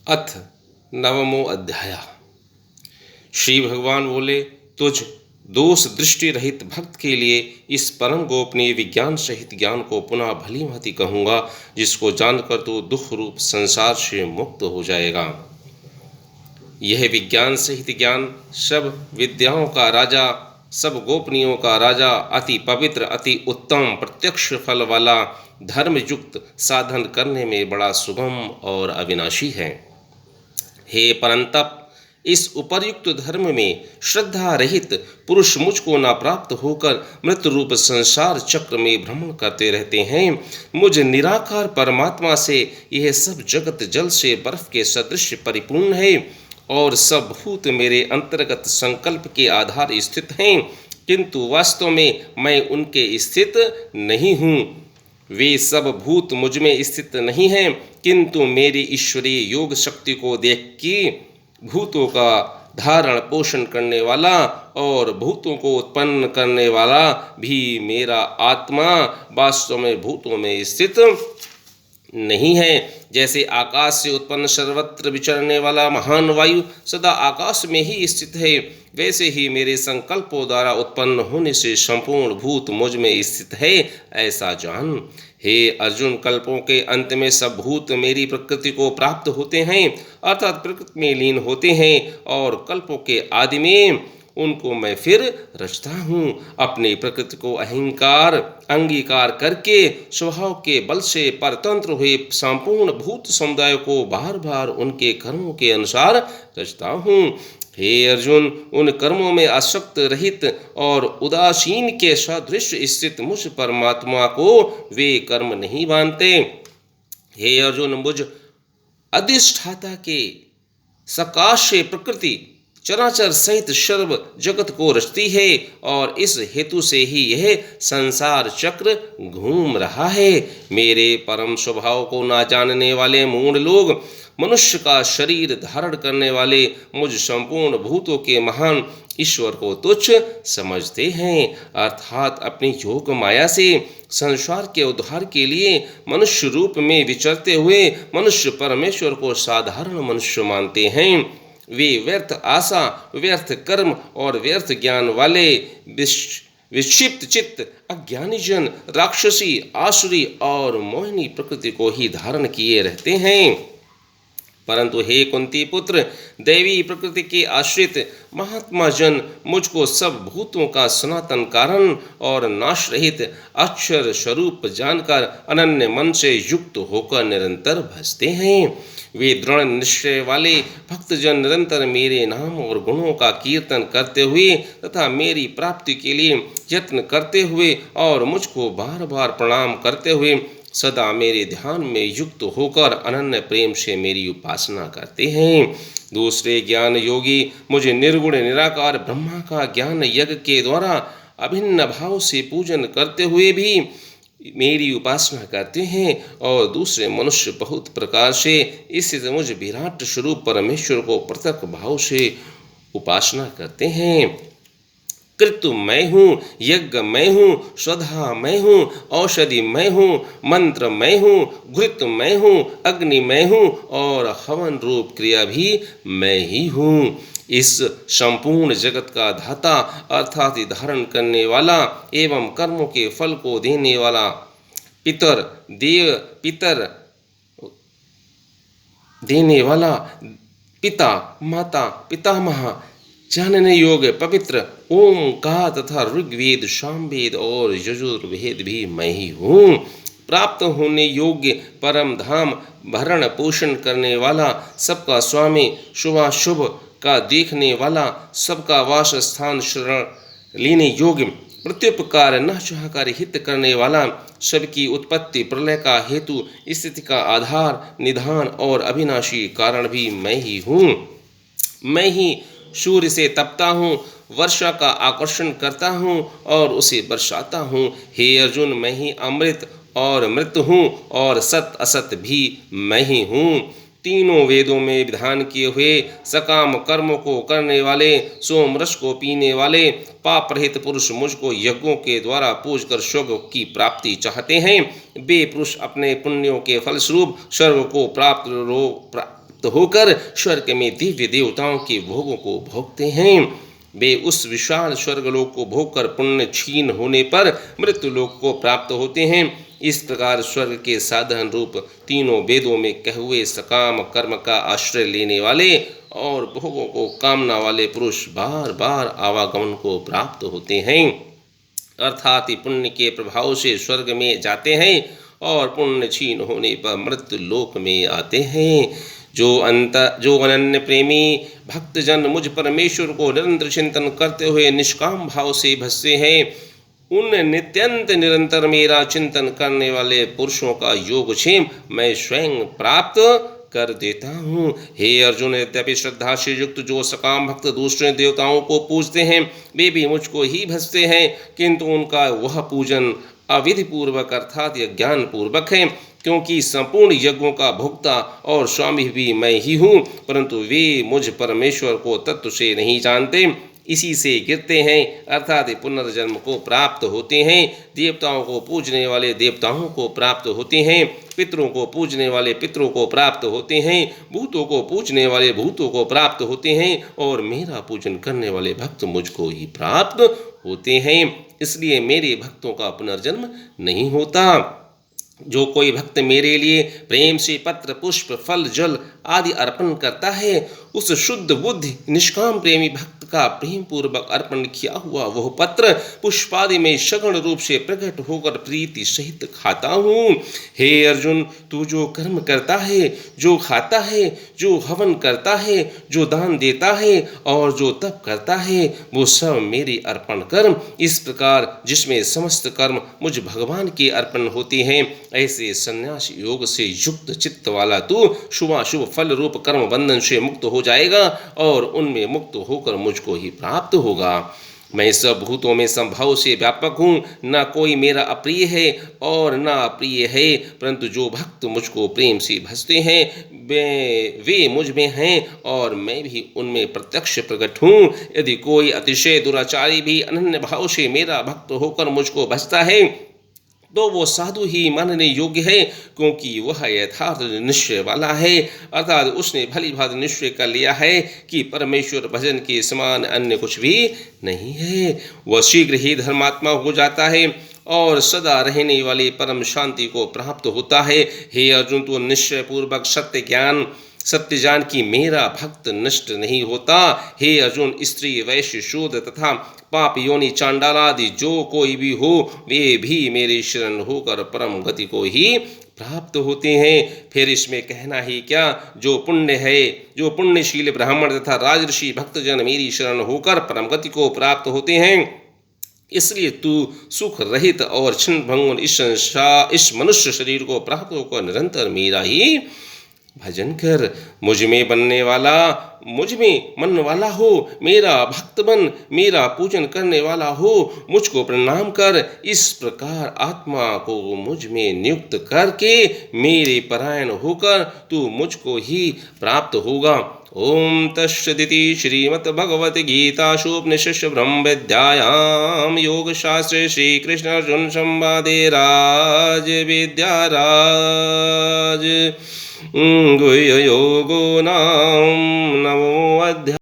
अथ नवमो अध्याय। श्री भगवान बोले, तुझ दोष दृष्टि रहित भक्त के लिए इस परम गोपनीय विज्ञान सहित ज्ञान को पुनः भली भांति कहूँगा, जिसको जानकर तू दुख रूप संसार से मुक्त हो जाएगा। यह विज्ञान सहित ज्ञान सब विद्याओं का राजा, सब गोपनीयों का राजा, अति पवित्र, अति उत्तम, प्रत्यक्ष फल वाला, धर्मयुक्त साधन करने में बड़ा सुगम और अविनाशी है। हे परंतप, इस उपर्युक्त धर्म में श्रद्धा रहित पुरुष मुझको ना प्राप्त होकर मृत रूप संसार चक्र में भ्रमण करते रहते हैं। मुझ निराकार परमात्मा से यह सब जगत जल से बर्फ के सदृश परिपूर्ण है और सब भूत मेरे अंतर्गत संकल्प के आधार स्थित हैं, किंतु वास्तव में मैं उनके स्थित नहीं हूँ। वे सब भूत मुझ में स्थित नहीं हैं, किंतु मेरी ईश्वरीय योग शक्ति को देख के भूतों का धारण पोषण करने वाला और भूतों को उत्पन्न करने वाला भी मेरा आत्मा वास्तव में भूतों में स्थित नहीं है। जैसे आकाश से उत्पन्न सर्वत्र विचरने वाला महान वायु सदा आकाश में ही स्थित है, वैसे ही मेरे संकल्पों द्वारा उत्पन्न होने से संपूर्ण भूत मुझ में स्थित है, ऐसा जान। हे अर्जुन, कल्पों के अंत में सब भूत मेरी प्रकृति को प्राप्त होते हैं, अर्थात प्रकृति में लीन होते हैं, और कल्पों के आदि में उनको मैं फिर रचता हूँ। अपनी प्रकृति को अहंकार अंगीकार करके स्वभाव के बल से परतंत्र हुए संपूर्ण भूत समुदाय को बार बार उनके कर्मों के अनुसार रचता हूँ। हे अर्जुन, उन कर्मों में आसक्त रहित और उदासीन के सदृश स्थित मुझ परमात्मा को वे कर्म नहीं मानते। हे अर्जुन, मुझ अधिष्ठाता के सकाश से प्रकृति चराचर सहित सर्व जगत को रचती है, और इस हेतु से ही यह संसार चक्र घूम रहा है। मेरे परम स्वभाव को ना जानने वाले मूढ़ लोग मनुष्य का शरीर धारण करने वाले मुझ संपूर्ण भूतों के महान ईश्वर को तुच्छ समझते हैं, अर्थात अपनी योग माया से संसार के उद्धार के लिए मनुष्य रूप में विचरते हुए मनुष्य परमेश्वर को साधारण मनुष्य मानते हैं। वे व्यर्थ आशा, व्यर्थ कर्म और व्यर्थ ज्ञान वाले विक्षिप्त चित्त अज्ञानी जन राक्षसी, आसुरी और मोहिनी प्रकृति को ही धारण किए रहते हैं। परंतु हे कुंती पुत्र, दैवी प्रकृति के आश्रित महात्मा जन मुझको सब भूतों का सनातन कारण और नाश रहित अक्षर स्वरूप जानकर अनन्य मन से युक्त होकर निरंतर भजते हैं। वे दृढ़ निश्चय वाले भक्तजन निरंतर मेरे नाम और गुणों का कीर्तन करते हुए तथा मेरी प्राप्ति के लिए यत्न करते हुए और मुझको बार बार प्रणाम करते हुए सदा मेरे ध्यान में युक्त होकर अनन्य प्रेम से मेरी उपासना करते हैं। दूसरे ज्ञान योगी मुझे निर्गुण निराकार ब्रह्मा का ज्ञान यज्ञ के द्वारा अभिन्न भाव से पूजन करते हुए भी मेरी उपासना करते हैं, और दूसरे मनुष्य बहुत प्रकार से इस मुझ विराट स्वरूप परमेश्वर को पृथक भाव से उपासना करते हैं। कृतु मैं हूँ, यज्ञ मैं हूँ, स्वधा मैं हूँ, औषधि मैं हूँ, मंत्र मैं हूँ, घृत मैं हूँ, अग्नि मैं हूँ, और हवन रूप क्रिया भी मैं ही हूँ। इस संपूर्ण जगत का धाता अर्थात धारण करने वाला एवं कर्मों के फल को देने वाला पितर देने वाला पिता माता पितामह जानने योग्य पवित्र ओम का तथा ऋग्वेद सामवेद और यजुर्वेद भी मैं ही हूँ। प्राप्त होने योग्य परम धाम भरण पोषण करने वाला, सबका स्वामी, शुभाशुभ का देखने वाला, सबका वास स्थान शरण लेने योग्य, प्रत्युपकार न चाहकर हित करने वाला, सबकी उत्पत्ति प्रलय का हेतु, स्थिति का आधार, निधान और अविनाशी कारण भी मैं ही हूँ। मैं ही सूर्य से तपता हूँ, वर्षा का आकर्षण करता हूँ और उसे बरसाता हूँ। हे अर्जुन, मैं ही अमृत और मृत हूँ और सत असत भी मैं ही हूँ। तीनों वेदों में विधान किए हुए सकाम कर्मों को करने वाले, सोम रस को पीने वाले, पाप रहित पुरुष मुझको यज्ञों के द्वारा पूज कर स्वर्ग की प्राप्ति चाहते हैं। वे पुरुष अपने पुण्यों के फलस्वरूप स्वर्ग को प्राप्त होकर स्वर्ग में दिव्य देवताओं के भोगों को भोगते हैं। वे उस विशाल स्वर्गलोक को भोगकर पुण्य क्षीण होने पर मृत्यु लोक को प्राप्त होते हैं। इस प्रकार स्वर्ग के साधन रूप तीनों वेदों में कहे हुए सकाम कर्म का आश्रय लेने वाले और भोगों को कामना वाले पुरुष बार बार आवागमन को प्राप्त होते हैं, अर्थात पुण्य के प्रभाव से स्वर्ग में जाते हैं और पुण्य क्षीण होने पर मृत्यु लोक में आते हैं। जो अनन्य प्रेमी भक्तजन मुझ परमेश्वर को निरंतर चिंतन करते हुए निष्काम भाव से भजते हैं, उन नित्यंत निरंतर मेरा चिंतन करने वाले पुरुषों का योगक्षेम मैं स्वयं प्राप्त कर देता हूँ। हे अर्जुन, यद्यपि श्रद्धा से युक्त जो सकाम भक्त दूसरे देवताओं को पूजते हैं वे भी मुझको ही भजते हैं, किंतु उनका वह पूजन अविधि पूर्वक अर्थात ज्ञान पूर्वक है, क्योंकि संपूर्ण यज्ञों का भोक्ता और स्वामी भी मैं ही हूँ, परंतु वे मुझ परमेश्वर को तत्व से नहीं जानते, इसी से गिरते हैं अर्थात पुनर्जन्म को प्राप्त होते हैं। देवताओं को पूजने वाले देवताओं को प्राप्त होते हैं, पितरों को पूजने वाले पितरों को प्राप्त होते हैं, भूतों को पूजने वाले भूतों को प्राप्त होते हैं और मेरा पूजन करने वाले भक्त मुझको ही प्राप्त होते हैं। इसलिए मेरे भक्तों का पुनर्जन्म नहीं होता। जो कोई भक्त मेरे लिए प्रेम से पत्र पुष्प फल जल आदि अर्पण करता है, उस शुद्ध बुद्धि निष्काम प्रेमी भक्त का प्रेम पूर्वक अर्पण किया हुआ वह पत्र पुष्पादि में सगुण रूप से प्रकट होकर प्रीति सहित खाता हूँ। हे अर्जुन, तू जो कर्म करता है, जो खाता है, जो हवन करता है, जो दान देता है और जो तप करता है, वो सब मेरे अर्पण कर्म। इस प्रकार जिसमें समस्त कर्म मुझ भगवान के अर्पण होते हैं, ऐसे संन्यास योग से युक्त चित्त वाला तू शुभाशुभ फल रूप कर्म बंधन से मुक्त हो जाएगा और उनमें मुक्त होकर मुझको ही प्राप्त होगा। मैं सब भूतों में संभव से व्यापक हूँ, न कोई मेरा अप्रिय है और न अप्रिय है, परंतु जो भक्त मुझको प्रेम से भजते हैं वे मुझ में हैं और मैं भी उनमें प्रत्यक्ष प्रकट हूँ। यदि कोई अतिशय दुराचारी भी अनन्य भाव से मेरा भक्त होकर मुझको भजता है तो वो साधु ही मानने योग्य है, क्योंकि वह यथार्थ निश्चय वाला है, अर्थात उसने भली भांति निश्चय कर लिया है कि परमेश्वर भजन के समान अन्य कुछ भी नहीं है। वह शीघ्र ही धर्मात्मा हो जाता है और सदा रहने वाली परम शांति को प्राप्त होता है। हे अर्जुन, तो निश्चय पूर्वक सत्य जान कि मेरा भक्त नष्ट नहीं होता। हे अर्जुन, स्त्री वैश्य शूद्र तथा पाप योनि चांडालादि जो कोई भी हो, वे भी मेरे शरण होकर परम गति को ही प्राप्त होते हैं। फिर इसमें कहना ही क्या, जो पुण्यशील ब्राह्मण तथा राजऋषि भक्तजन मेरी शरण होकर परम गति को प्राप्त होते हैं, इसलिए तू सुख रहित और क्षण भंगुर इस मनुष्य शरीर को प्राप्त होकर निरंतर मेरा ही भजन कर। मुझ में बनने वाला हो, मेरा भक्त बन, मेरा पूजन करने वाला हो, मुझको प्रणाम कर। इस प्रकार आत्मा को मुझ में नियुक्त करके मेरे परायण होकर तू मुझको ही प्राप्त होगा। ओम तत्सदिति श्रीमद्भगवद्गीतासु उपनिषत्सु ब्रह्मविद्यायां योगशास्त्रे श्रीकृष्ण अर्जुन संवादे राज विद्याराज गुह्ययोगो नाम नवमो अध्याय।